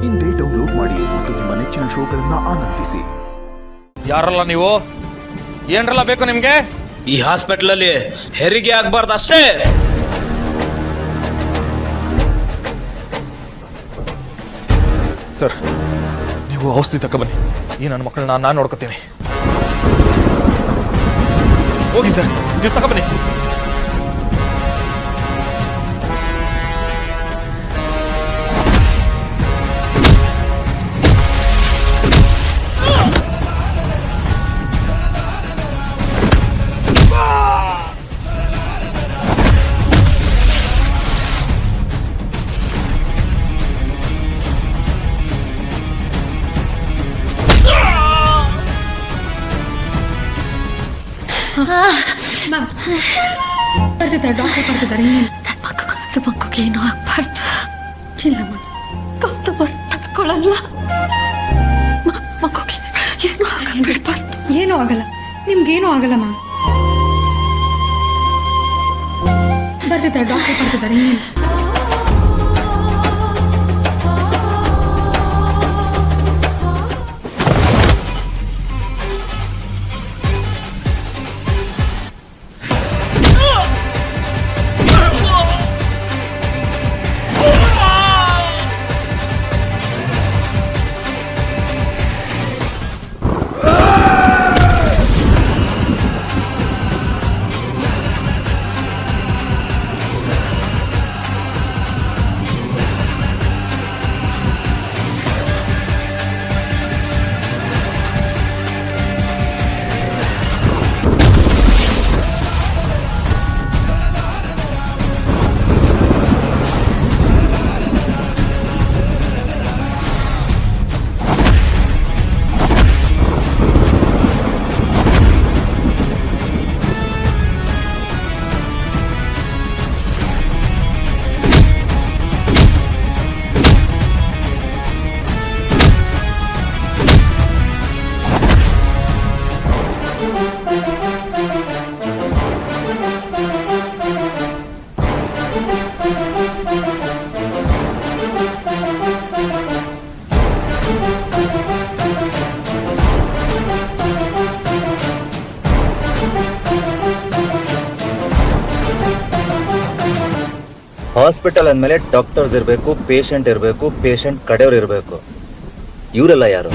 ಇಂದೇ ಡೌನ್ಲೋಡ್ ಮಾಡಿ ಮತ್ತು ನಿಮ್ಮ ನೆಚ್ಚಿನ ಶೋಗಳನ್ನ ಆನಂದಿಸಿ. ಯಾರಲ್ಲ ನೀವು? ಏನ್ರಲ್ಲ ಬೇಕು ನಿಮ್ಗೆ? ಈ ಹಾಸ್ಪಿಟಲ್ ಅಲ್ಲಿ ಹೆರಿಗೆ ಆಗ್ಬಾರ್ದು ಅಷ್ಟೇ. ಸರ್, ನೀವು ಔಷಧಿ ತಗೊಬನ್ನಿ. ಈ ನನ್ನ ಮಕ್ಕಳನ್ನ ನಾನು ನೋಡ್ಕೊತೀನಿ. ಹೋಗಿ ಸರ್, ನೀವು ತಗೊಬನ್ನಿ. ಬರ್ತಿದ್ದಾರೆ, ಡಾಕ್ಟರ್ ಬರ್ತಿದ್ದಾರೆ. ನನ್ನ ಮಗುಗೆ ಏನೂ ಆಗ್ಬಾರ್ದು. ಚಿಲ್ಲಮ್ಮ, ಗೌತಮ ತಡ್ಕೊಳ್ಳಲ್ಲ. ಮಗುಗೆ ಏನೂ ಆಗಬಾರ್ದು. ಏನೂ ಆಗಲ್ಲ, ನಿಮ್ಗೇನೂ ಆಗಲ್ಲಮ್ಮ. ಬರ್ತಿದ್ದಾರೆ, ಡಾಕ್ಟರ್ ಬರ್ತಿದ್ದಾರೆ. ಹಾಸ್ಪಿಟಲ್ ಅಂದಮೇಲೆ ಡಾಕ್ಟರ್ಸ್ ಇರಬೇಕು, ಪೇಷಂಟ್ ಇರಬೇಕು, ಪೇಷಂಟ್ ಕಡೆಯವ್ರು ಇರಬೇಕು. ಇವರೆಲ್ಲ ಯಾರು?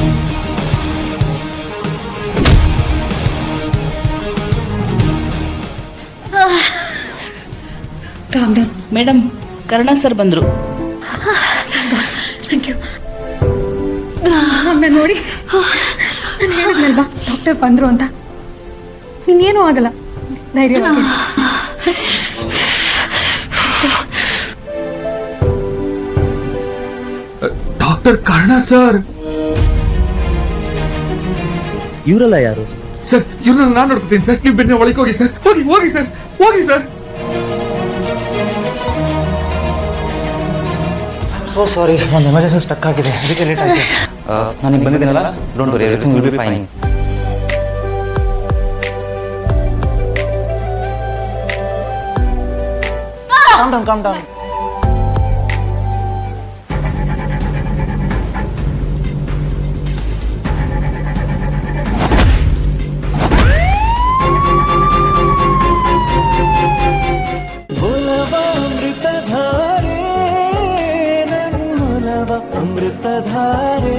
Calm down. Madam, Karna sir ಬಂದರು. Thank you. ಒಮ್ಮೆ ನೋಡಿ, ನಾನು ಹೇಳಿದ್ನಲ್ವಾ ಡಾಕ್ಟರ್ ಬಂದರು ಅಂತ. ಇನ್ನೇನೂ ಆಗಲ್ಲ, ಧೈರ್ಯವಾಗಿ. Doctor Karna sir. ಇವರೆಲ್ಲ ಯಾರು? ಸರ್, ಇವ್ರನ್ನ ನಾನು ನೋಡ್ಕೊತೀನಿ ಸರ್. ನೀವು ಬೆನ್ನ ಒಳಗೆ ಹೋಗಿ ಸರ್. ಹೋಗಿ ಹೋಗಿ ಸರ್, ಹೋಗಿ ಸರ್. ಸೋ ಸಾರಿ, ಒಂದು ಎಮರ್ಜೆನ್ಸಿ ಸ್ಟಕ್ ಆಗಿದೆ, ಅದಕ್ಕೆ ಲೇಟ್ ಆಗಿದೆ. ನನಗೆ ಬಂದಿದ್ದೀನಲ್ಲ, don't worry, everything will be fine. Calm down, calm down. Amruthadhaare